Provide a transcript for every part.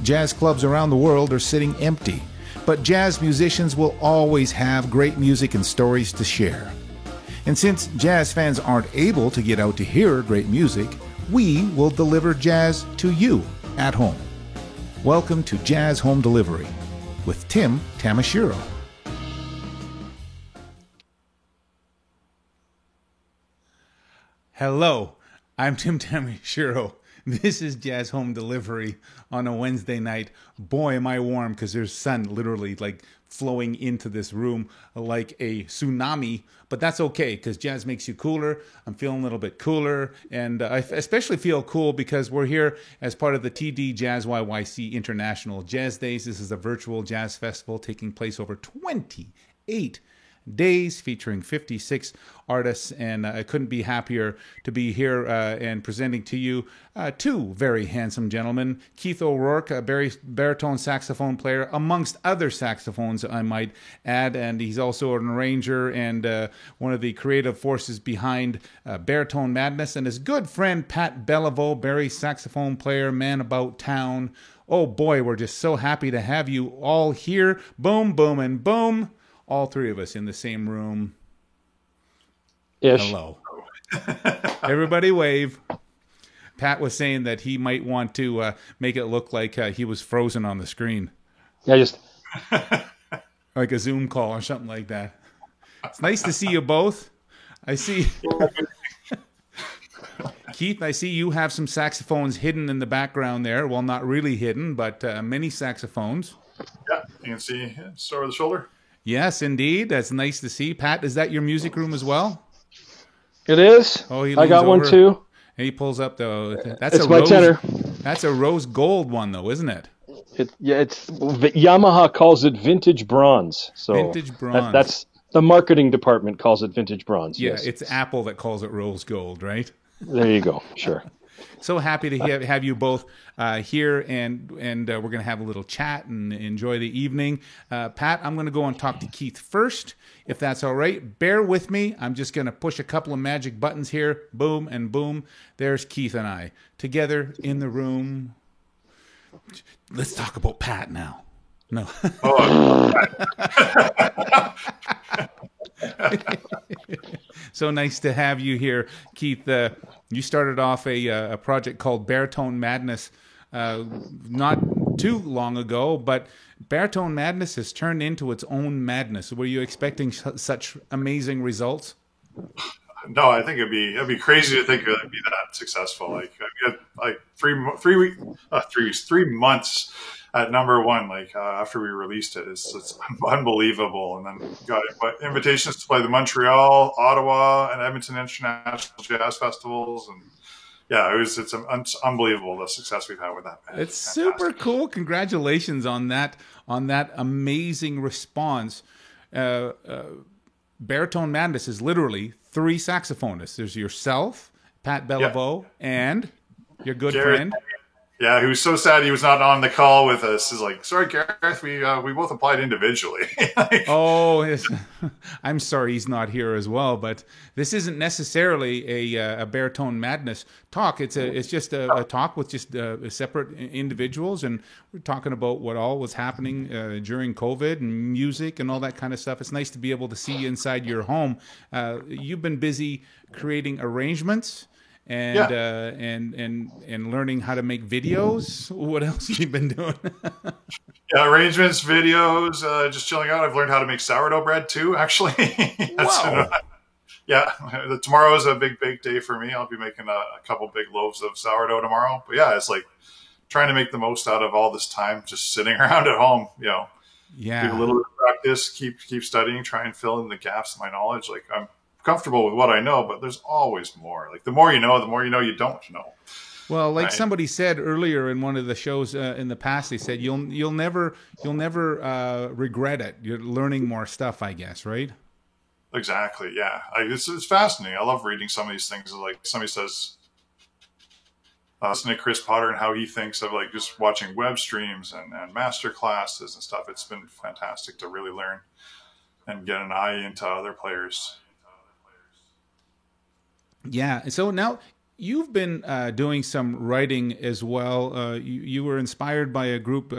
Jazz clubs around the world are sitting empty, but jazz musicians will always have great music and stories to share. And since jazz fans aren't able to get out to hear great music, we will deliver jazz to you at home. Welcome to Jazz Home Delivery with Tim Tamashiro. Hello, I'm Tim Tamashiro. This is Jazz Home Delivery on a Wednesday night. Boy, am I warm because there's sun literally like flowing into this room like a tsunami. But that's okay because jazz makes you cooler. I'm feeling a little bit cooler. And I especially feel cool because we're here as part of the TD Jazz YYC International Jazz Days. This is a virtual jazz festival taking place over 28 days featuring 56 artists, and I couldn't be happier to be here and presenting to you two very handsome gentlemen. Keith O'Rourke, a baritone saxophone player, amongst other saxophones I might add, and he's also an arranger and one of the creative forces behind Baritone Madness, and his good friend Pat Beliveau, Barry saxophone player, man about town. Oh boy, we're just so happy to have you all here. Boom, boom, and boom. All three of us in the same room. Ish. Hello. Everybody wave. Pat was saying that he might want to make it look like he was frozen on the screen. Yeah, just like a Zoom call or something like that. It's nice to see you both. I see. Keith, I see you have some saxophones hidden in the background there. Well, not really hidden, but many saxophones. Yeah, you can see it's over the shoulder. Yes, indeed. That's nice to see. Pat, is that your music room as well? it is. Oh, I got one too. And he pulls up the. It's my tenor. That's a rose gold one, though, isn't it? It's Yamaha calls it vintage bronze. So vintage bronze. That's the marketing department calls it vintage bronze. Yeah, yes. It's Apple that calls it rose gold, right? There you go. Sure. So happy to have you both here, and we're going to have a little chat and enjoy the evening. Pat, I'm going to go and talk to Keith first, if that's all right. Bear with me. I'm just going to push a couple of magic buttons here. Boom and boom. There's Keith and I together in the room. Let's talk about Pat now. No. So nice to have you here, Keith. You started off a project called Baritone Madness not too long ago, but Baritone Madness has turned into its own madness. Were you expecting such amazing results? No, I think it'd be crazy to think it'd be that successful. Like I had like 3 months at number one. Like after we released it, it's unbelievable. And then got invitations to play the Montreal, Ottawa, and Edmonton International Jazz Festivals, and yeah, it's unbelievable the success we've had with that. It's super cool. Congratulations on that amazing response. Baritone Madness is literally 3 saxophonists. There's yourself, Pat Beliveau, and your good friend. Yeah, he was so sad he was not on the call with us. He's like, sorry, Gareth, we both applied individually. Oh, yes. I'm sorry he's not here as well. But this isn't necessarily a Baritone Madness talk. It's just a talk with just separate individuals, and we're talking about what all was happening during COVID and music and all that kind of stuff. It's nice to be able to see you inside your home. You've been busy creating arrangements. And and learning how to make videos. What else have you been doing? Yeah, arrangements, videos, just chilling out. I've learned how to make sourdough bread too, actually. Wow. Yeah, tomorrow is a big day for me. I'll be making a couple big loaves of sourdough tomorrow. But yeah, it's like trying to make the most out of all this time just sitting around at home, Yeah. Do a little bit of practice, keep studying, try and fill in the gaps in my knowledge. Like I'm comfortable with what I know, but there's always more. Like the more you know you don't know. Well, like somebody said earlier in one of the shows in the past, they said you'll never regret it. You're learning more stuff, I guess, right? Exactly. Yeah, it's fascinating. I love reading some of these things. Like somebody says, listening to Chris Potter and how he thinks of like just watching web streams and master classes and stuff. It's been fantastic to really learn and get an eye into other players. Yeah. So now you've been doing some writing as well. You were inspired by a group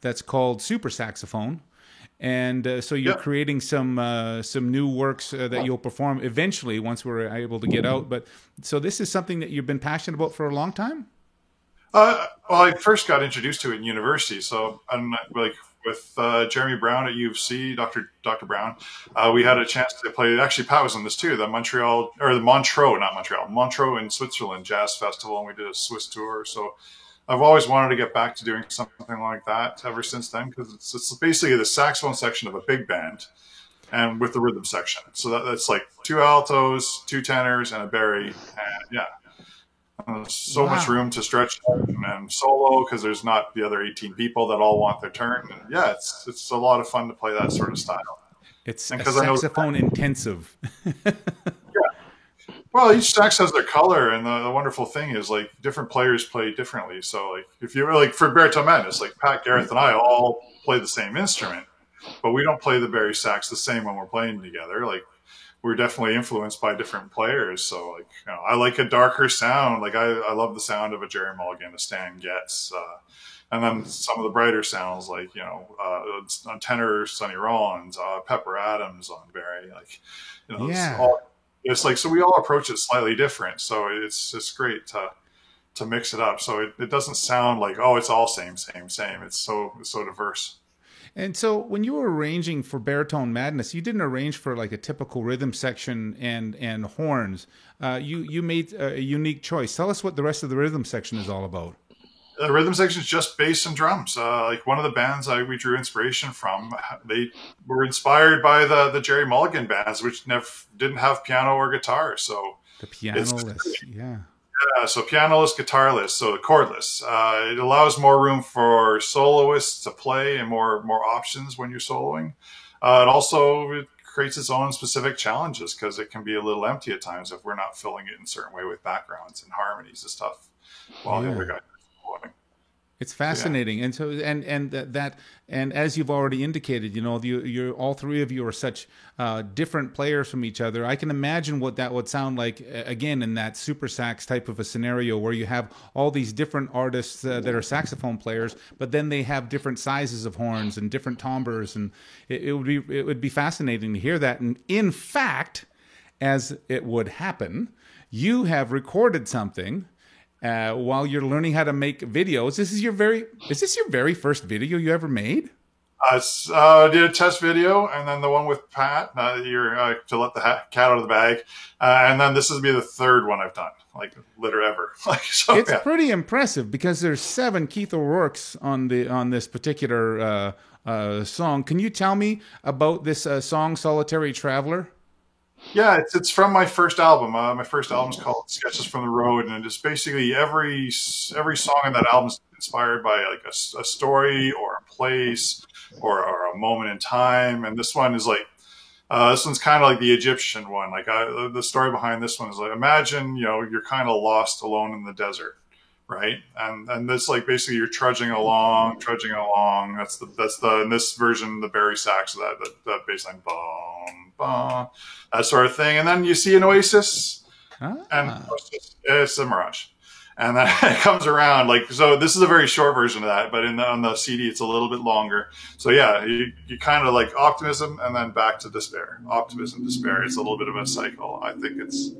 that's called Super Saxophone. And so you're creating some new works that you'll perform eventually once we're able to get out. But so this is something that you've been passionate about for a long time? Well, I first got introduced to it in university. So I'm like with Jeremy Brown at U of C, Dr. Brown, we had a chance to play. Actually, Pat was in this too. The Montreux in Switzerland Jazz Festival, and we did a Swiss tour. So I've always wanted to get back to doing something like that ever since then, because it's basically the saxophone section of a big band, and with the rhythm section. So that's like 2 altos, 2 tenors, and a bari, and yeah. There's so much room to stretch and solo, because there's not the other 18 people that all want their turn. And yeah, it's a lot of fun to play that sort of style. It's saxophone intensive. Well, each sax has their color, and the wonderful thing is, like, different players play differently. So, like, if you're like for Baritone Madness, like Pat, Gareth, and I all play the same instrument, but we don't play the bari sax the same when we're playing together. Like, we're definitely influenced by different players. So, like, you know, I like a darker sound. Like, I love the sound of a Jerry Mulligan, a Stan Getz, and then some of the brighter sounds, like, you know, on tenor, Sonny Rollins, Pepper Adams on bari, like, you know, it's like, so we all approach it slightly different. So it's great to mix it up. So it doesn't sound like, oh, it's all same. It's so diverse. And so when you were arranging for Baritone Madness, you didn't arrange for like a typical rhythm section and horns. You made a unique choice. Tell us what the rest of the rhythm section is all about. The rhythm section is just bass and drums. Like one of the bands we drew inspiration from, they were inspired by the Jerry Mulligan bands, which didn't have piano or guitar. So the pianoless, yeah. Yeah, so pianoless, guitarless, so chordless. It allows more room for soloists to play and more options when you're soloing. It creates its own specific challenges, because it can be a little empty at times if we're not filling it in a certain way with backgrounds and harmonies and stuff. Well, the other guy. It's fascinating, and so and as you've already indicated, you know, you're all three of you are such different players from each other. I can imagine what that would sound like again in that super sax type of a scenario, where you have all these different artists that are saxophone players, but then they have different sizes of horns and different timbres, and it would be fascinating to hear that. And in fact, as it would happen, you have recorded something. While you're learning how to make videos. Is this your very first video you ever made? I did a test video, and then the one with Pat, to let the cat out of the bag, and then this will be the third one I've done, like, literally ever. It's pretty impressive, because there's 7 Keith O'Rourke's on this particular song. Can you tell me about this song, "Solitary Traveler"? Yeah, it's from my first album. My first album is called Sketches from the Road, and it's basically every song in that album is inspired by like a story or a place or a moment in time. And this one is like, this one's kind of like the Egyptian one. Like the story behind this one is like, imagine, you know, you're kind of lost alone in the desert, right? And this, like, basically you're trudging along. That's in this version, the bari sax, that bass line, boom, boom, that sort of thing. And then you see an oasis, and it's a mirage. And then it comes around, like, so this is a very short version of that, but on the CD, it's a little bit longer. So yeah, you kind of like optimism and then back to despair, optimism, despair. It's a little bit of a cycle. I think it's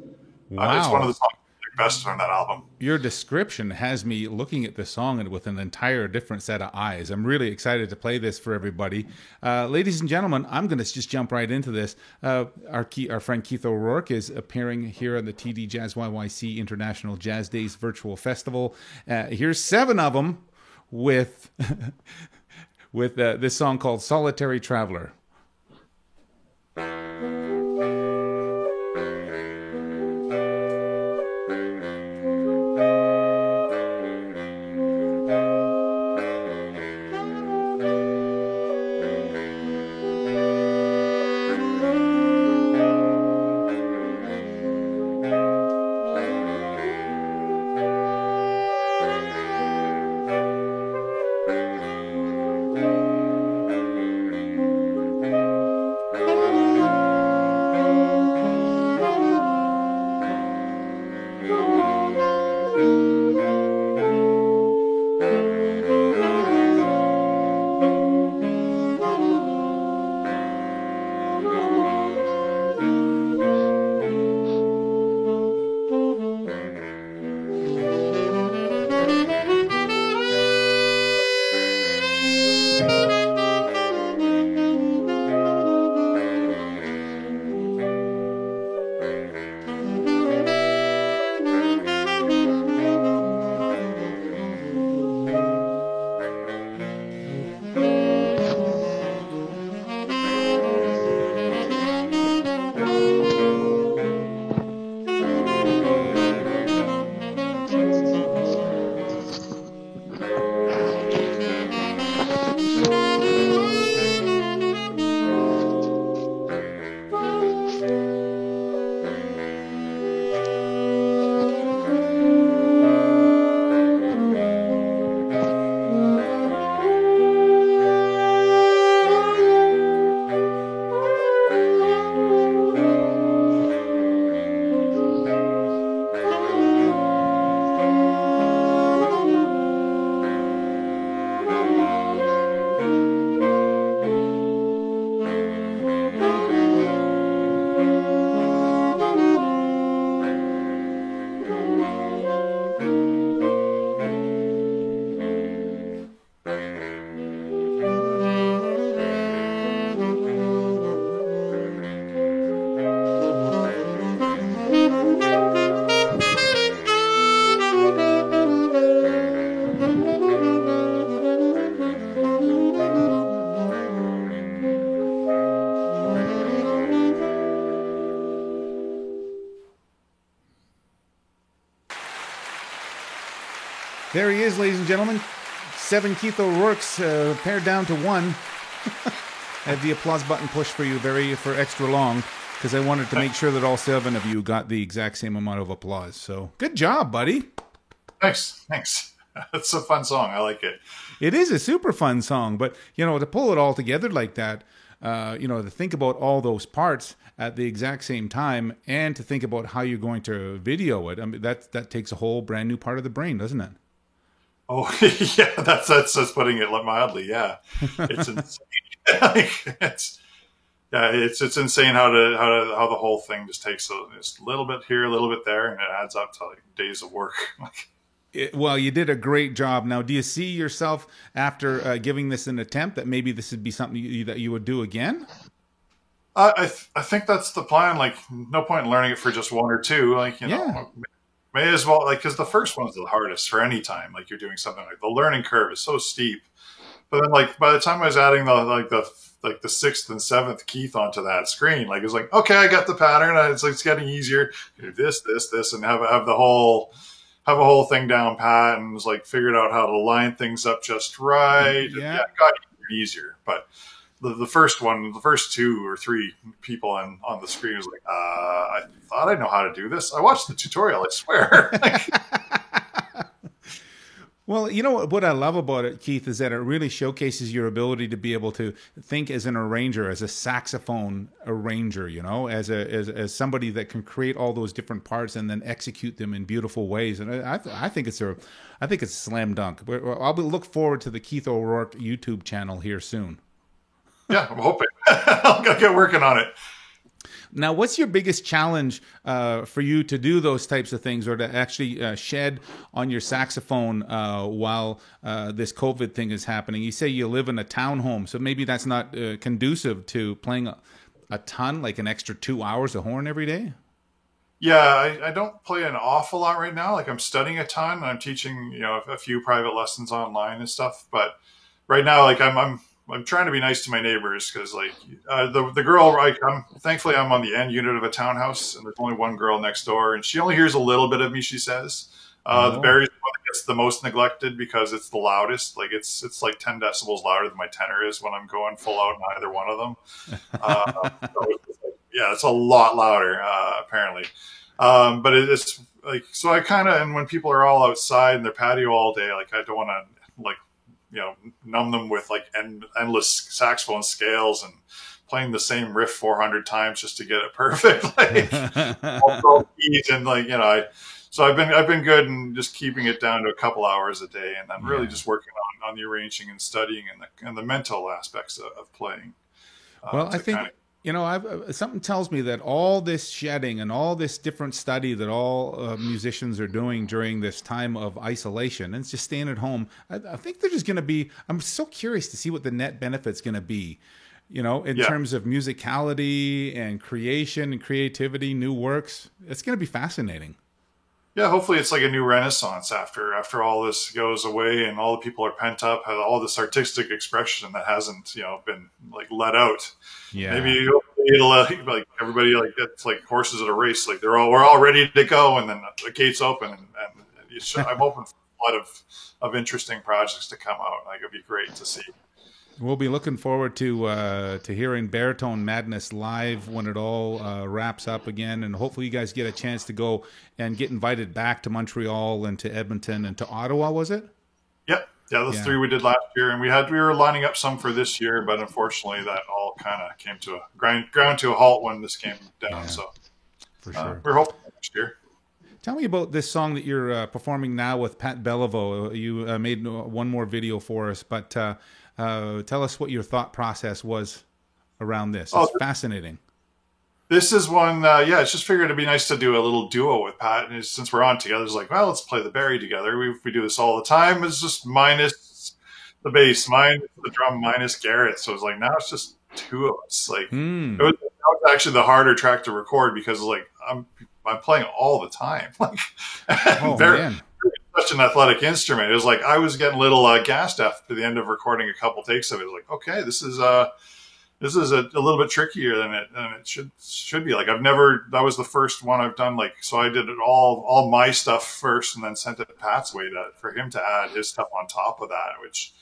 one of the songs best on that album. Your description has me looking at the song and with an entire different set of eyes. I'm really excited to play this for everybody. Ladies and gentlemen, I'm going to just jump right into this. Our friend Keith O'Rourke is appearing here on the TD Jazz YYC International Jazz Days Virtual Festival. Here's 7 of them with this song called "Solitary Traveler." There he is, ladies and gentlemen. 7 Keith O'Rourke's pared down to 1. I had the applause button pushed for you for extra long because I wanted to make sure that all 7 of you got the exact same amount of applause. So good job, buddy. Thanks. It's a fun song. I like it. It is a super fun song, but to pull it all together like that, to think about all those parts at the exact same time, and to think about how you're going to video it. I mean, that takes a whole brand new part of the brain, doesn't it? Oh yeah, that's putting it mildly. Yeah, it's insane. It's insane how the whole thing just takes just a little bit here, a little bit there, and it adds up to like days of work. Well, you did a great job. Now, do you see yourself after giving this an attempt that maybe this would be something that you would do again? I think that's the plan. Like, no point in learning it for just 1 or 2. Like, may as well, like, because the first one's the hardest for any time. Like, you're doing something like the learning curve is so steep. But then, like, by the time I was adding the 6th and 7th Keith onto that screen, like, it was like, okay, I got the pattern. It's getting easier. You do this, and have a whole thing down pat, and was like figured out how to line things up just right. Yeah, it got easier. But the first 2 or 3 people on the screen was like, I thought I know how to do this. I watched the tutorial, I swear. Well, what I love about it, Keith, is that it really showcases your ability to be able to think as an arranger, as a saxophone arranger, as somebody that can create all those different parts and then execute them in beautiful ways. And I think it's a slam dunk. I'll look forward to the Keith O'Rourke YouTube channel here soon. Yeah, I'm hoping. I'll get working on it. Now, what's your biggest challenge for you to do those types of things, or to actually shed on your saxophone while this COVID thing is happening? You say you live in a townhome, so maybe that's not conducive to playing a ton, like an extra 2 hours of horn every day? Yeah, I don't play an awful lot right now. Like, I'm studying a ton. I'm teaching, a few private lessons online and stuff. But right now, like, I'm trying to be nice to my neighbors, because like the girl, thankfully I'm on the end unit of a townhouse, and there's only one girl next door, and she only hears a little bit of me, she says. The Barry's one that gets the most neglected because it's the loudest. Like, it's like 10 decibels louder than my tenor is when I'm going full out in either one of them. It's a lot louder apparently. But it's like, so I kind of, and when people are all outside in their patio all day, like, I don't want to like, numb them with like endless saxophone scales and playing the same riff 400 times just to get it perfect. Like, and like, so I've been good and just keeping it down to a couple hours a day, and then really just working on the arranging and studying and the mental aspects of playing. Well, I think something tells me that all this shedding and all this different study that all musicians are doing during this time of isolation and just staying at home, I think there's just going to be, I'm so curious to see what the net benefit's going to be, in terms of musicality and creation and creativity, new works. It's going to be fascinating. Yeah, hopefully it's like a new renaissance after all this goes away and all the people are pent up, all this artistic expression that hasn't, been like let out. Yeah. Maybe it'll like everybody, like, it's like horses at a race. Like, we're all ready to go, and then the gates open, and I'm hoping for a lot of interesting projects to come out. Like, it'd be great to see. We'll be looking forward to hearing Baritone Madness live when it all wraps up again, and hopefully you guys get a chance to go and get invited back to Montreal and to Edmonton and to Ottawa. Was it? Yep. Yeah, those 3 we did last year, and we were lining up some for this year, but unfortunately that all kind of came to a ground to a halt when this came down. Yeah, so for sure, we're hoping next year. Tell me about this song that you're performing now with Pat Beliveau. You made one more video for us, but tell us what your thought process was around this. It's fascinating. This is one, it's just figured it'd be nice to do a little duo with Pat. And since we're on together, it's like, well, let's play the Barry together. We do this all the time. It's just minus the bass, minus the drum, minus Garrett. So it's like, now it's just 2 of us. Like, it was actually the harder track to record because, like, I'm playing all the time. Like, man. Such an athletic instrument. It was like I was getting a little gassed after the end of recording a couple takes of it. It was like, okay, this is this is a little bit trickier than it should be. Like that was the first one I've done. Like, so I did it all my stuff first and then sent it Pat's way for him to add his stuff on top of that, which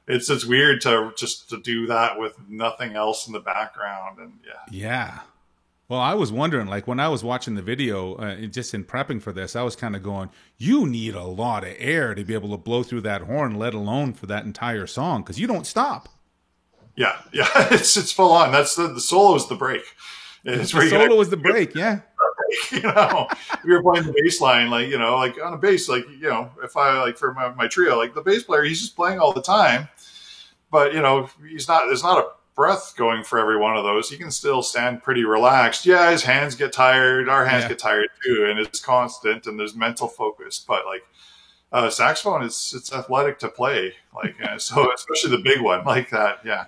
it's weird to do that with nothing else in the background. And yeah. Well, I was wondering, like when I was watching the video, just in prepping for this, I was kind of going, you need a lot of air to be able to blow through that horn, let alone for that entire song, because you don't stop. Yeah, it's full on. That's the solo is the break. It's the solo is the break, yeah. You know, if you're playing the bass line, like, you know, like on a bass, like, you know, if I like for my trio, like the bass player, he's just playing all the time, but you know, there's not a breath going for every one of those. He can still stand pretty relaxed. Yeah, his hands get tired. Our hands get tired too, and it's constant and there's mental focus. But like saxophone, it's athletic to play. Like so, especially the big one like that. Yeah,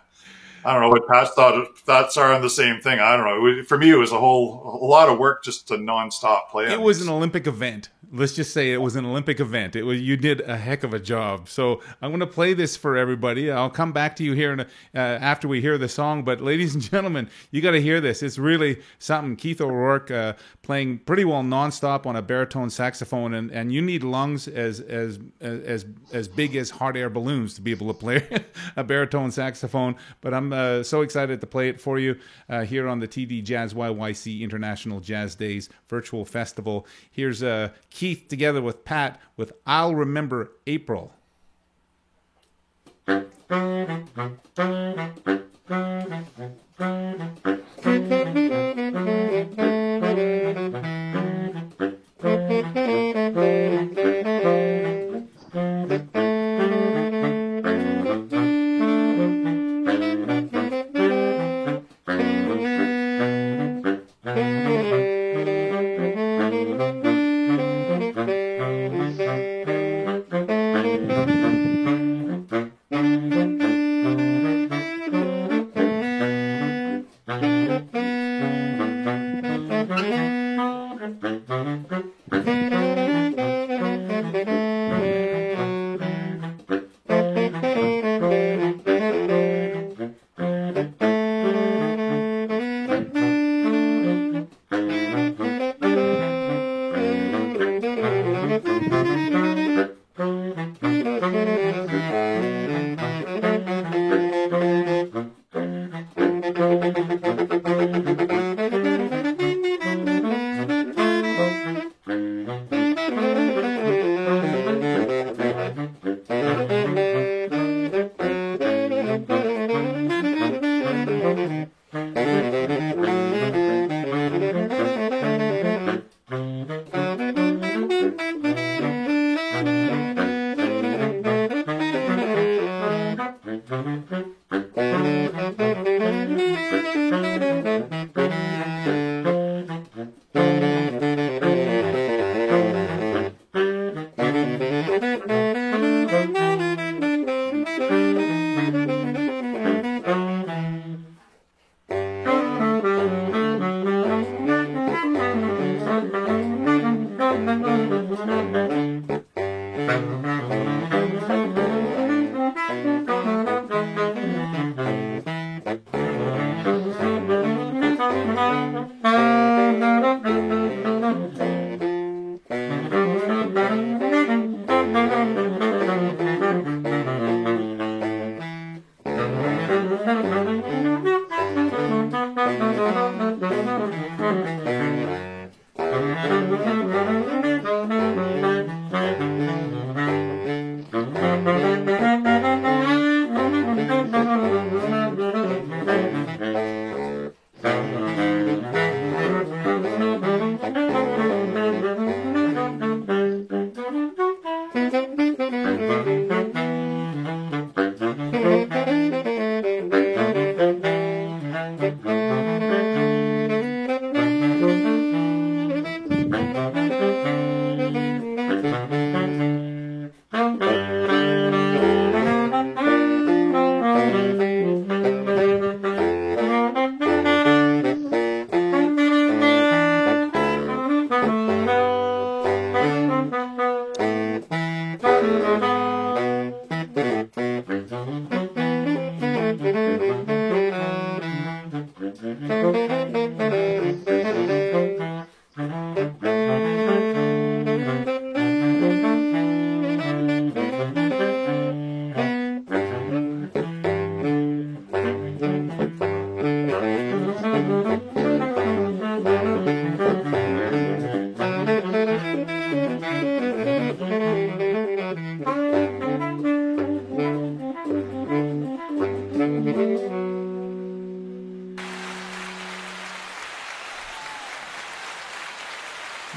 I don't know what Pat's thoughts are on the same thing. I don't know. For me, it was a lot of work just to nonstop play. It was an Olympic event. Let's just say it was an Olympic event. You did a heck of a job. So I'm going to play this for everybody. I'll come back to you here after we hear the song. But ladies and gentlemen, you got to hear this. It's really something. Keith O'Rourke playing pretty well nonstop on a baritone saxophone, and you need lungs as big as hot air balloons to be able to play a baritone saxophone. But I'm so excited to play it for you here on the TD Jazz YYC International Jazz Days Virtual Festival. Here's Keith together with Pat with I'll Remember April.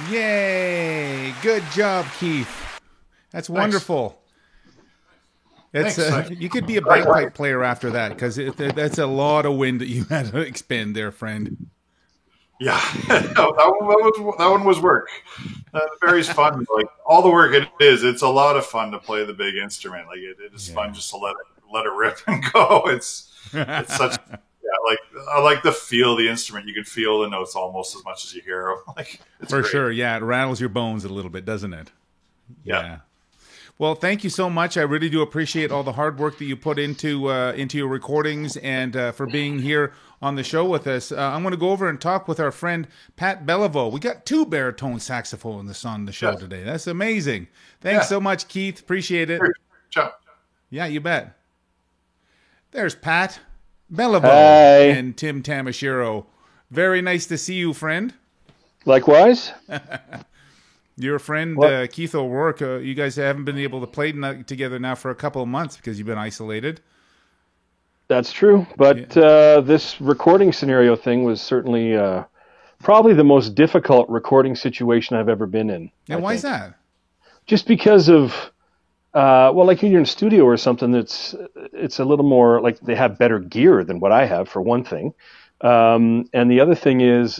Yay! Good job, Keith. That's wonderful. That's you could be a bagpipe player after that, because that's a lot of wind that you had to expend there, friend. Yeah, no, that one was work. Barry's fun. Like all the work it is, it's a lot of fun to play the big instrument. Like it is fun just to let it rip and go. It's such like I like the feel of the instrument. You can feel the notes almost as much as you hear them. Like for great. Sure, yeah, it rattles your bones a little bit, doesn't it? Yeah. Well, thank you so much. I really do appreciate all the hard work that you put into your recordings and for being here on the show with us. I'm going to go over and talk with our friend Pat Beliveau. We got 2 baritone saxophonists on the show today. That's amazing. Thanks so much, Keith. Appreciate it. Ciao. Yeah, you bet. There's Pat Beliveau and Tim Tamashiro. Very nice to see you, friend. Likewise. Your friend Keith O'Rourke, you guys haven't been able to play together now for a couple of months because you've been isolated. That's true, but this recording scenario thing was certainly probably the most difficult recording situation I've ever been in. And why is that? Just because of, like when you're in a studio or something, it's a little more, like they have better gear than what I have, for one thing. And the other thing is,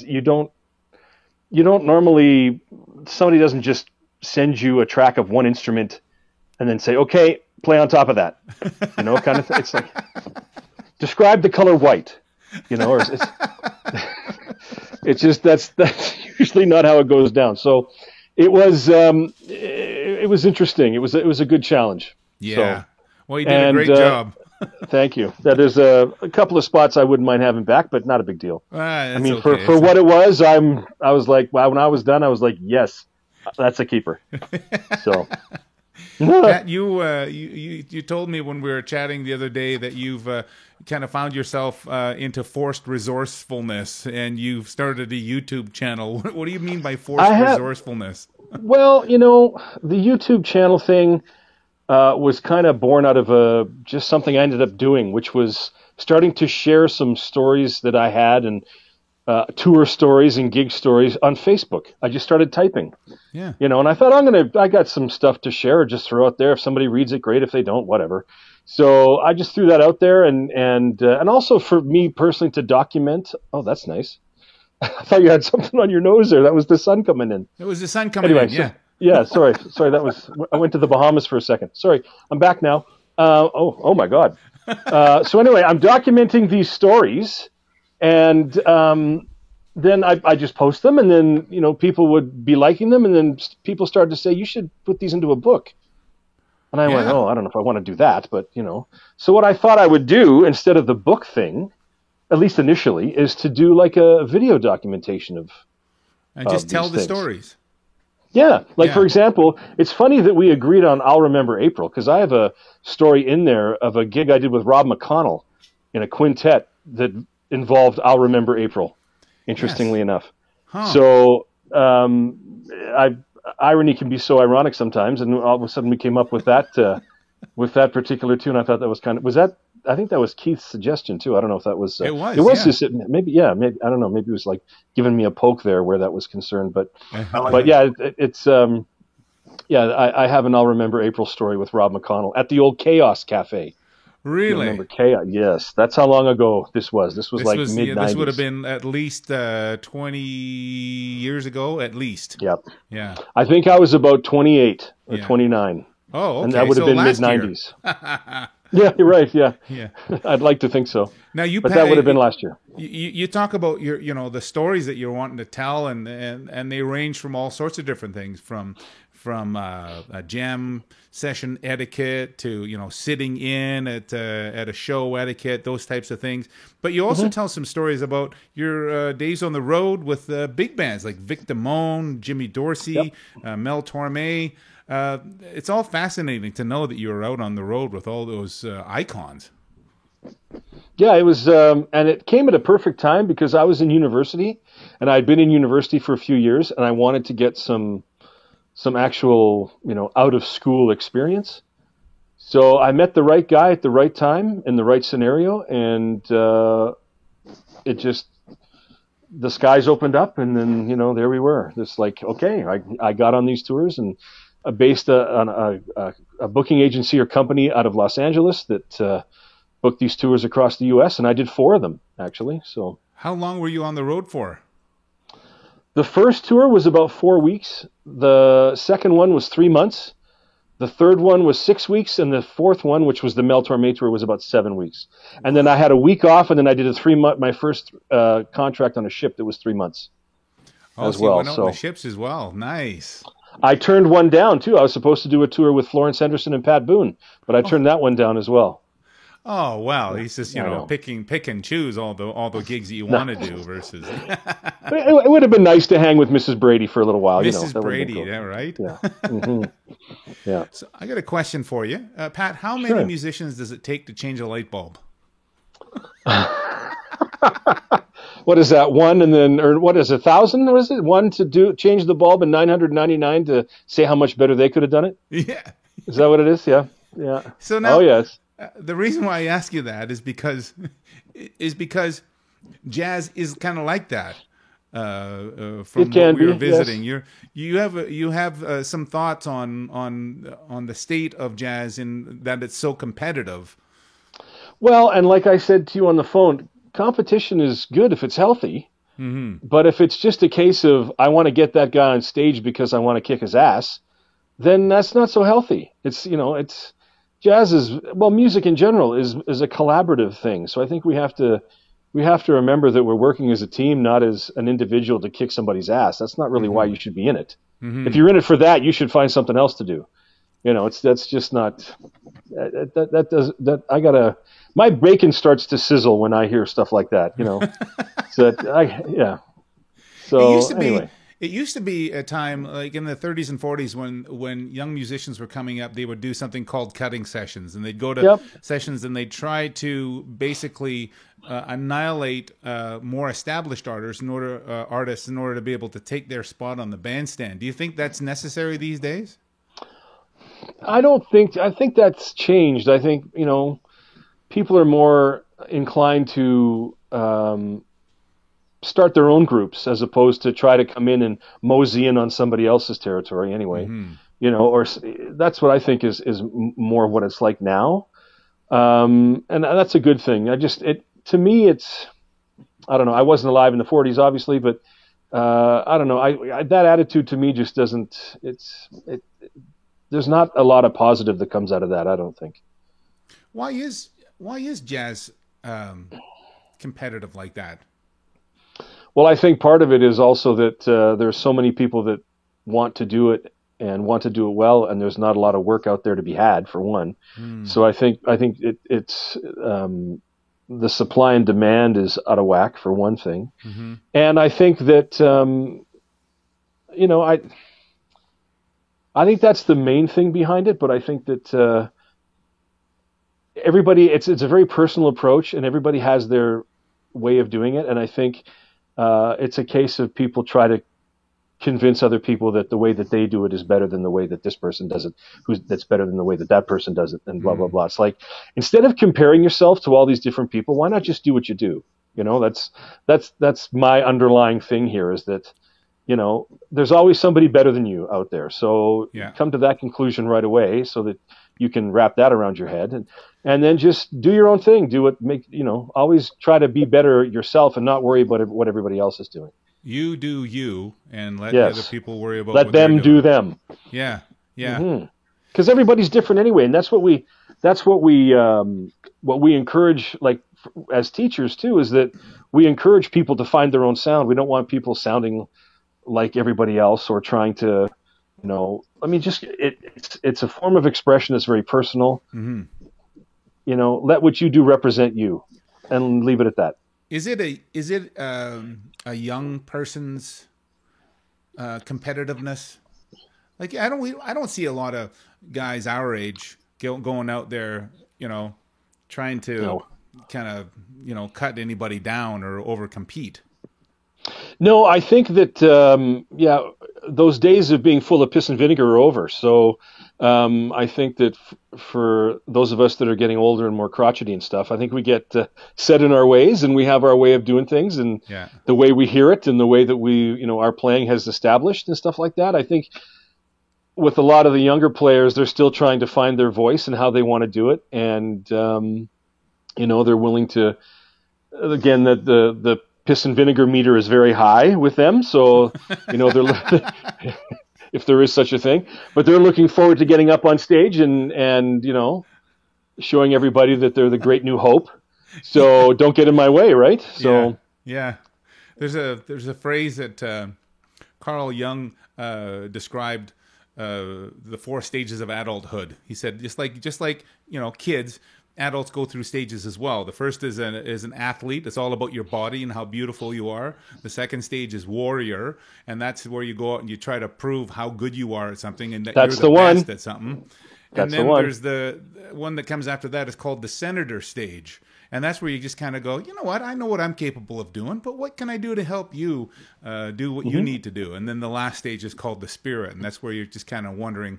you don't normally, somebody doesn't just send you a track of one instrument and then say, okay, play on top of that, kind of thing. It's like, describe the color white, or it's just, that's usually not how it goes down. So it was interesting. It was a good challenge. Yeah. So, well, you did a great job. Thank you. There's a couple of spots I wouldn't mind having back, but not a big deal. I mean, okay. for what it was, I was like, wow, when I was done, I was like, yes, that's a keeper. So. Pat, you told me when we were chatting the other day that you've kind of found yourself into forced resourcefulness, and you've started a YouTube channel. What do you mean by forced resourcefulness? Well, the YouTube channel thing was kind of born out of just something I ended up doing, which was starting to share some stories that I had and tour stories and gig stories on Facebook. I just started typing. Yeah. And I thought I got some stuff to share, just throw it there. If somebody reads it, great. If they don't, whatever. So I just threw that out there and also for me personally to document. Oh, that's nice. I thought you had something on your nose there. That was the sun coming in. It was the sun coming in, yeah. Yeah, sorry. I went to the Bahamas for a second. Sorry, I'm back now. Oh my God. So anyway, I'm documenting these stories and, then I just post them, and then people would be liking them, and then people started to say, you should put these into a book. And I went, I don't know if I want to do that, but So what I thought I would do instead of the book thing, at least initially, is to do like a video documentation of and just tell the stories. Yeah, for example, it's funny that we agreed on I'll Remember April, because I have a story in there of a gig I did with Rob McConnell in a quintet that involved I'll Remember April. Interestingly enough. Huh. So irony can be so ironic sometimes, and all of a sudden we came up with that particular tune. I thought that was I think that was Keith's suggestion too. I don't know if that was. It was. Just maybe I don't know. Maybe it was like giving me a poke there where that was concerned. But it's I have an I'll Remember April story with Rob McConnell at the old Chaos Cafe. Really? You remember Chaos? Yes, that's how long ago this was. This was like mid-90s. This would have been at least 20 years ago, at least. Yep. Yeah. I think I was about 28 or 29. Oh, okay. And that would have been mid-90s. Yeah, you're right. Yeah. Yeah. I'd like to think so. Now but that would have been last year. You talk about your the stories that you're wanting to tell, and they range from all sorts of different things, from a jam session etiquette to sitting in at a show etiquette, those types of things. But you also tell some stories about your days on the road with big bands like Vic Damone, Jimmy Dorsey, Mel Torme. It's all fascinating to know that you were out on the road with all those icons. Yeah, it was, and it came at a perfect time because I was in university, and I'd been in university for a few years, and I wanted to get some actual, out of school experience. So I met the right guy at the right time in the right scenario, and it just the skies opened up, and then there we were. It's like, okay, I got on these tours, and based on a booking agency or company out of Los Angeles that booked these tours across the U.S., and I did 4 of them actually. So how long were you on the road for? the first tour was about 4 weeks. The second one was 3 months. The third one was 6 weeks, and the fourth one, which was the Mel Torme tour, was about 7 weeks. And then I had a week off, and then I did a 3-month. My first contract on a ship that was 3 months as So well. you went out So on the ships as well. Nice. I turned one down too. I was supposed to do a tour with Florence Henderson and Pat Boone, but I turned that one down as well. Oh well, he's just pick and choose all the gigs that you want to do versus It would have been nice to hang with Mrs. Brady for a little while. Mrs. That Brady. cool. Yeah, right. Yeah. Mm-hmm. Yeah. So I got a question for you, Pat. How many Sure. musicians does it take to change a light bulb? What is that? One, and then, or what is it? 1,000? What is it? One to change the bulb, and 999 to say how much better they could have done it. Yeah. Is that what it is? Yeah. Yeah. So now, oh yes. The reason why I ask you that is because jazz is kind of like that. From It can what we were be, visiting, yes. you have some thoughts on the state of jazz in that it's so competitive. Well, and like I said to you on the phone, competition is good if it's healthy. Mm-hmm. But if it's just a case of I want to get that guy on stage because I want to kick his ass, then that's not so healthy. It's jazz is, well, music in general is a collaborative thing. So I think we have to remember that we're working as a team, not as an individual to kick somebody's ass. That's not really Mm-hmm. why you should be in it. Mm-hmm. If you're in it for that, you should find something else to do. That's just not that my bacon starts to sizzle when I hear stuff like that. So anyway. It used to be a time like in the 30s and 40s when young musicians were coming up, they would do something called cutting sessions, and they'd go to sessions and they'd try to basically annihilate more established artists in order to be able to take their spot on the bandstand. Do you think that's necessary these days? I think that's changed. I think, people are more inclined to start their own groups as opposed to try to come in and mosey in on somebody else's territory anyway. Mm-hmm. Or that's what I think is more what it's like now. And that's a good thing. To me, it's, I don't know. I wasn't alive in the 40s, obviously, but I don't know. That attitude to me just doesn't, there's not a lot of positive that comes out of that, I don't think. Why is jazz competitive like that? Well, I think part of it is also that there's so many people that want to do it and want to do it well, and there's not a lot of work out there to be had, for one. So I think it's the supply and demand is out of whack, for one thing. Mm-hmm. And I think that I think that's the main thing behind it, but I think that everybody, it's a very personal approach, and everybody has their way of doing it. And I think it's a case of people try to convince other people that the way that they do it is better than the way that this person does it, that's better than the way that person does it, and blah, blah, blah. It's like, instead of comparing yourself to all these different people, why not just do what you do? That's my underlying thing here, is that, there's always somebody better than you out there. So come to that conclusion right away so that you can wrap that around your head, and then just do your own thing. Do what always try to be better yourself and not worry about what everybody else is doing. You do you, and let the other people worry about let them do them. Yeah. Yeah. Mm-hmm. Because everybody's different anyway, and that's what we encourage, like, as teachers too, is that we encourage people to find their own sound. We don't want people sounding like everybody else or trying to, it's a form of expression that's very personal. Mm-hmm. Let what you do represent you, and leave it at that. Is it a young person's competitiveness? Like, I don't see a lot of guys our age going out there, trying to kind of cut anybody down or over compete. No, I think that those days of being full of piss and vinegar are over. So I think that for those of us that are getting older and more crotchety and stuff, I think we get set in our ways, and we have our way of doing things, and the way we hear it, and the way that we, our playing has established and stuff like that. I think with a lot of the younger players, they're still trying to find their voice and how they want to do it, and they're willing to. Again, the piss and vinegar meter is very high with them, so they're if there is such a thing, but they're looking forward to getting up on stage and showing everybody that they're the great new hope. So don't get in my way, right? So yeah. There's a phrase that Carl Jung described the 4 stages of adulthood. He said just like kids. Adults go through stages as well. The first is an athlete. It's all about your body and how beautiful you are. The second stage is warrior, and that's where you go out and you try to prove how good you are at something and that you're the best at something. And then there's the one that comes after that is called the senator stage. And that's where you just kind of go, you know what? I know what I'm capable of doing, but what can I do to help you do what you need to do? And then the last stage is called the spirit, and that's where you're just kind of wondering,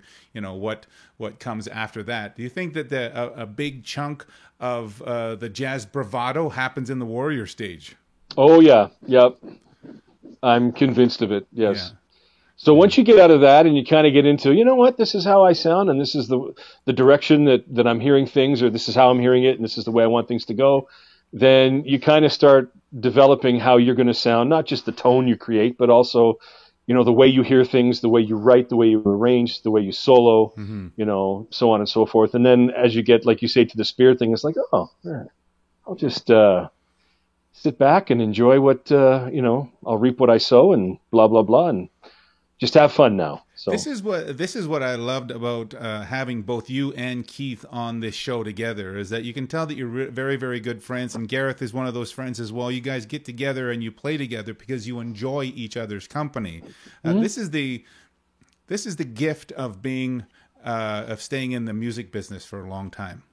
what comes after that. Do you think that a big chunk of the jazz bravado happens in the warrior stage? Oh yeah, yep. I'm convinced of it. Yes. Yeah. So once you get out of that and you kind of get into, this is how I sound, and this is the direction that I'm hearing things, or this is how I'm hearing it, and this is the way I want things to go, then you kind of start developing how you're going to sound, not just the tone you create, but also, the way you hear things, the way you write, the way you arrange, the way you solo, so on and so forth. And then as you get, like you say, to the spirit thing, it's like, I'll just sit back and enjoy what, I'll reap what I sow and blah, blah, blah, and just have fun now. So this is what I loved about having both you and Keith on this show together, is that you can tell that you're very, very good friends, and Gareth is one of those friends as well. You guys get together and you play together because you enjoy each other's company. This is the gift of being of staying in the music business for a long time.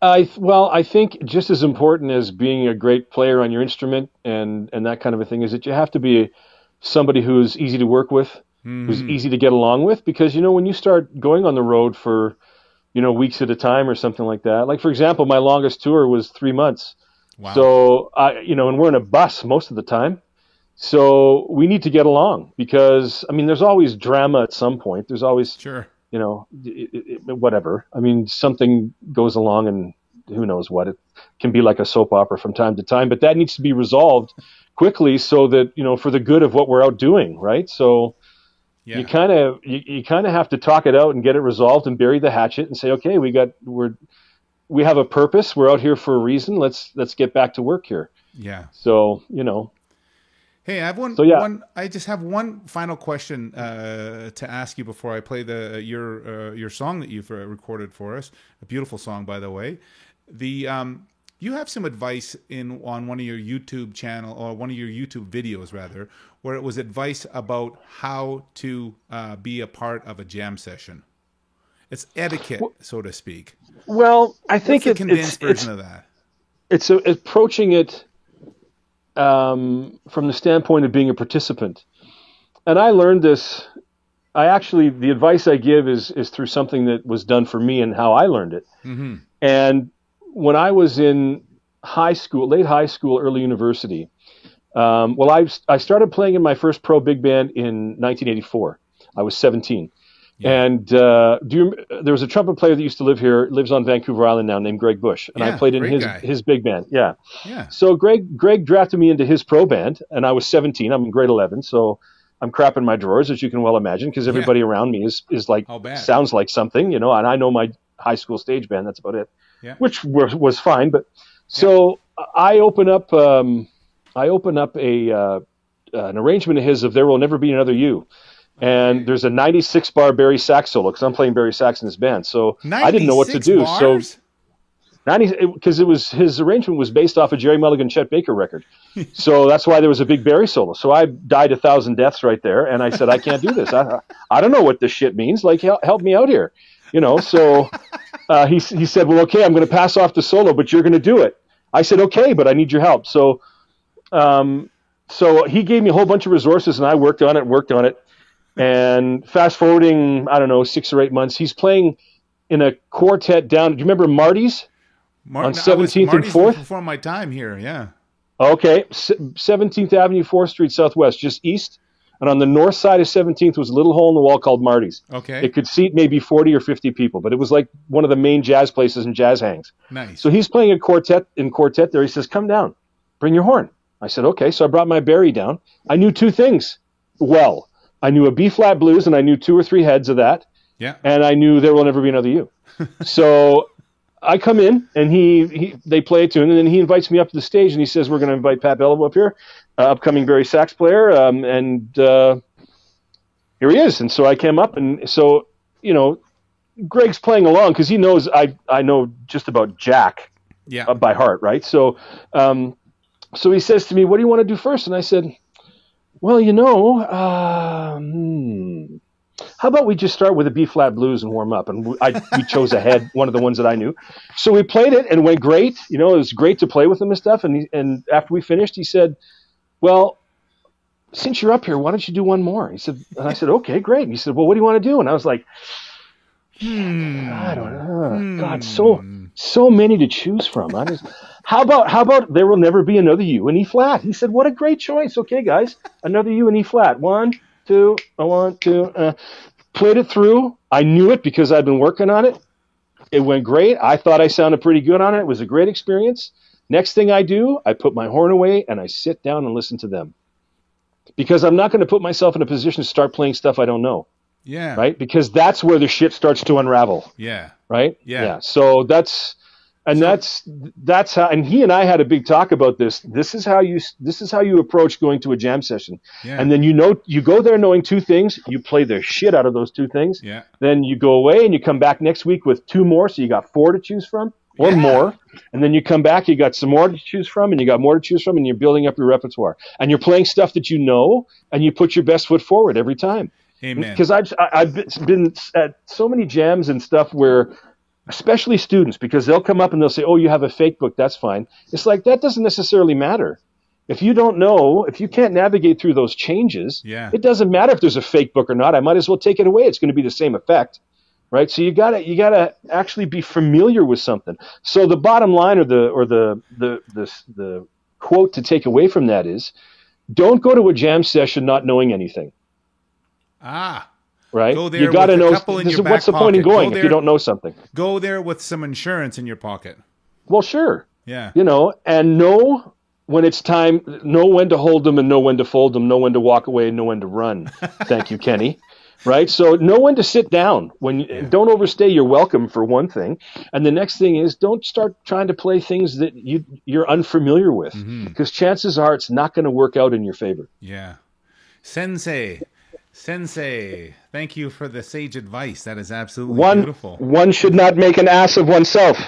I think just as important as being a great player on your instrument and that kind of a thing is that you have to be somebody who's easy to work with, who's easy to get along with, because, when you start going on the road for, weeks at a time or something like that, like, for example, my longest tour was 3 months. Wow. So, and we're in a bus most of the time. So we need to get along because, there's always drama at some point. There's always, whatever. Something goes along and who knows what. It can be like a soap opera from time to time, but that needs to be resolved quickly so that, for the good of what we're out doing, right? So you kind of have to talk it out and get it resolved and bury the hatchet and say, okay, we have a purpose. We're out here for a reason. Let's get back to work here. Yeah. So, Hey, I have I just have one final question to ask you before I play your song that you've recorded for us. A beautiful song, by the way. You have some advice on one of your YouTube channel, or one of your YouTube videos rather, where it was advice about how to be a part of a jam session. It's etiquette, so to speak. Well, I think it's a condensed version of that. It's approaching it from the standpoint of being a participant. And I learned this. The advice I give is through something that was done for me and how I learned it. Mm-hmm. And when I was in high school, late high school, early university, I started playing in my first pro big band in 1984. I was 17. Yeah. And there was a trumpet player that used to lives on Vancouver Island now, named Greg Bush, and I played in his big band. Yeah. So Greg drafted me into his pro band, and I was 17. I'm in grade 11, so I'm crapping my drawers, as you can well imagine, because everybody around me is like sounds like something, and I know my high school stage band. That's about it. Yeah. Which was fine, but so I open up an arrangement of his of "There Will Never Be Another You." And there's a 96 bar Barry sax solo because I'm playing Barry sax in his band. So I didn't know what to do. Bars? So 90, because his arrangement was based off a Jerry Mulligan, Chet Baker record. So that's why there was a big Barry solo. So I died 1,000 deaths right there. And I said, I can't do this. I don't know what this shit means. Like, help me out here. So he said, well, okay, I'm going to pass off the solo, but you're going to do it. I said, okay, but I need your help. So, So he gave me a whole bunch of resources, and I worked on it. And fast forwarding, I don't know, 6 or 8 months, he's playing in a quartet down. Do you remember Marty's on 17th and 4th? Before my time here, yeah. Okay, 17th Avenue, 4th Street, Southwest, just east. And on the north side of 17th was a little hole in the wall called Marty's. Okay. It could seat maybe 40 or 50 people, but it was like one of the main jazz places in Jazz Hangs. Nice. So he's playing a quartet there. He says, come down, bring your horn. I said, okay. So I brought my Barry down. I knew 2 things well. I knew a B-flat blues, and I knew 2 or 3 heads of that. Yeah. And I knew There Will Never Be Another You. So I come in, and they play a tune, and then he invites me up to the stage, and he says, we're going to invite Pat Beliveau up here, upcoming Barry sax player, and here he is. And so I came up, and so, Greg's playing along because he knows I know just about Jack by heart, right? So so he says to me, what do you want to do first? And I said, well, how about we just start with a B-flat blues and warm up? And we chose a head, one of the ones that I knew. So we played it, and it went great. It was great to play with him and stuff. And after we finished, he said, well, since you're up here, why don't you do one more? He said, and I said, okay, great. And he said, well, what do you want to do? And I was like, I don't know. God, so many to choose from. How about There Will Never Be Another You in E flat? He said, what a great choice. Okay, guys, Another You in E flat. 1, 2, 1, 2. Played it through. I knew it because I'd been working on it. It went great. I thought I sounded pretty good on it. It was a great experience. Next thing I do, I put my horn away and I sit down and listen to them. Because I'm not going to put myself in a position to start playing stuff I don't know. Yeah. Right? Because that's where the shit starts to unravel. Yeah. Right? Yeah. So that's how, and he and I had a big talk about this. This is how you approach going to a jam session. Yeah. And then you go there knowing 2 things, you play the shit out of those 2 things. Yeah. Then you go away and you come back next week with 2 more, so you got 4 to choose from. Or more, and then you come back, you got some more to choose from, and you got more to choose from, and you're building up your repertoire. And you're playing stuff that you know, and you put your best foot forward every time. Amen. Because I've been at so many jams and stuff where, especially students, because they'll come up and they'll say, oh, you have a fake book, that's fine. It's like, that doesn't necessarily matter. If you don't know, if you can't navigate through those changes, it doesn't matter if there's a fake book or not. I might as well take it away. It's going to be the same effect. Right, so you gotta actually be familiar with something. So the bottom line, or the quote to take away from that is, don't go to a jam session not knowing anything. Right, go there. You got to know. What's the point in going if you don't know something? Go there with some insurance in your pocket. Well, sure. Yeah. And know when it's time. Know when to hold them and know when to fold them. Know when to walk away and know when to run. Thank you, Kenny. Right, so know when to sit down. Don't overstay your welcome, for one thing, and the next thing is, don't start trying to play things that you're unfamiliar with, because chances are it's not going to work out in your favor. Yeah, Sensei, thank you for the sage advice. That is absolutely beautiful. One should not make an ass of oneself.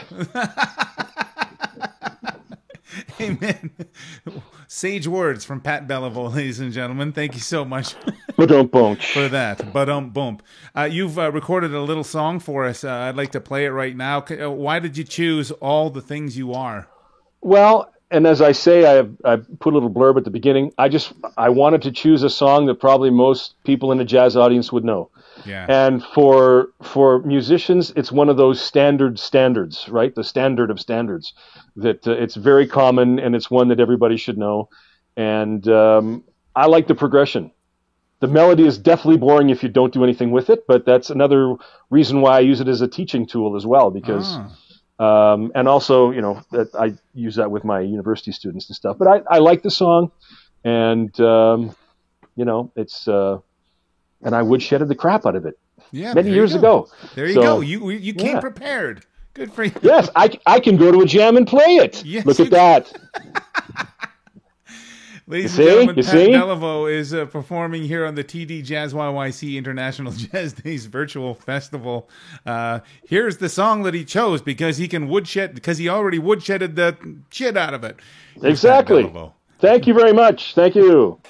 Amen. Sage words from Pat Beliveau, ladies and gentlemen. Thank you so much for that. Bump. You've recorded a little song for us. I'd like to play it right now. Why did you choose All the Things You Are? Well, and as I say, I put a little blurb at the beginning. I wanted to choose a song that probably most people in a jazz audience would know. Yeah. And for musicians, it's one of those standards, right? The standard of standards. That it's very common, and it's one that everybody should know. And I like the progression. The melody is definitely boring if you don't do anything with it, but that's another reason why I use it as a teaching tool as well, because and also, that I use that with my university students and stuff. But I like the song, and it's and I woodshedded the crap out of it many years ago. There you go. You came prepared. Good for you. Yes, I can go to a jam and play it. Yes, look at that. Ladies and gentlemen, Pat Beliveau is performing here on the TD Jazz YYC International Jazz Days Virtual Festival. Here's the song that he chose because he already woodshedded the shit out of it. Exactly. Thank you very much. Thank you.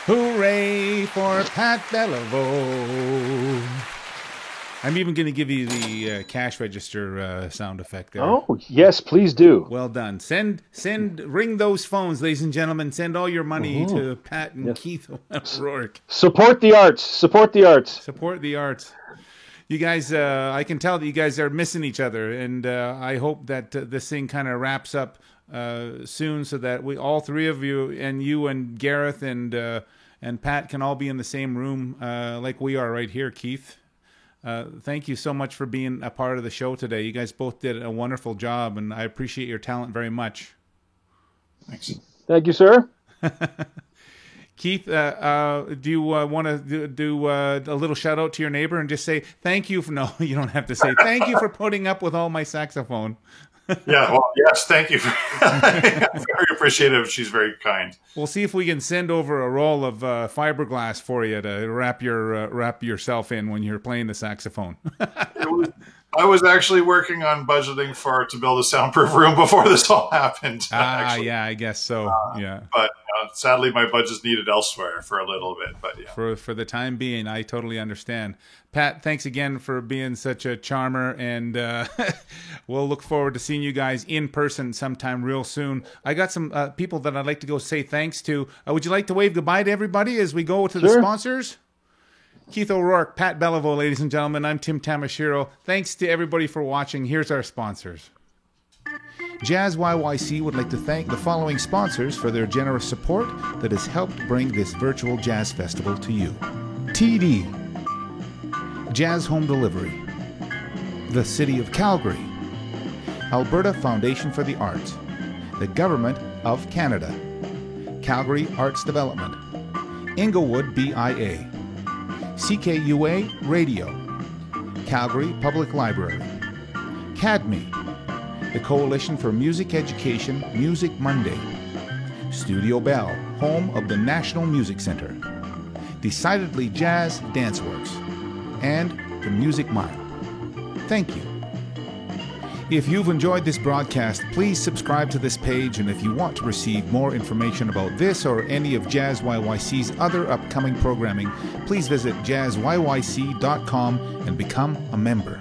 Hooray for Pat Beliveau. I'm even going to give you the cash register sound effect there. Oh, yes, please do. Well done. Ring those phones, ladies and gentlemen. Send all your money to Pat and Keith O'Rourke. Support the arts. Support the arts. Support the arts. You guys, I can tell that you guys are missing each other, and I hope that this thing kind of wraps up soon, so that we, all three of you and Gareth and Pat, can all be in the same room like we are right here, Keith. Thank you so much for being a part of the show today. You guys both did a wonderful job, and I appreciate your talent very much. Thanks. Thank you, sir. Keith, do you want to do a little shout out to your neighbor and just say thank you for? No, you don't have to say thank you for putting up with all my saxophone. Yeah, well, yes, thank you. I'm very appreciative. She's very kind. We'll see if we can send over a roll of fiberglass for you to wrap yourself in when you're playing the saxophone. I was actually working on budgeting to build a soundproof room before this all happened. Yeah, I guess so. Yeah, but sadly, my budget's needed elsewhere for a little bit. But yeah, for the time being, I totally understand. Pat, thanks again for being such a charmer, and we'll look forward to seeing you guys in person sometime real soon. I got some people that I'd like to go say thanks to. Would you like to wave goodbye to everybody as we go to the sponsors? Keith O'Rourke, Pat Beliveau, ladies and gentlemen. I'm Tim Tamashiro. Thanks to everybody for watching. Here's our sponsors. Jazz YYC would like to thank the following sponsors for their generous support that has helped bring this virtual jazz festival to you. TD, Jazz Home Delivery, the City of Calgary, Alberta Foundation for the Arts, the Government of Canada, Calgary Arts Development, Inglewood BIA, CKUA Radio, Calgary Public Library, CADME, the Coalition for Music Education, Music Monday, Studio Bell, home of the National Music Center, Decidedly Jazz Danceworks, and the Music Mile. Thank you. If you've enjoyed this broadcast, please subscribe to this page, and if you want to receive more information about this or any of Jazz YYC's other upcoming programming, please visit jazzyyc.com and become a member.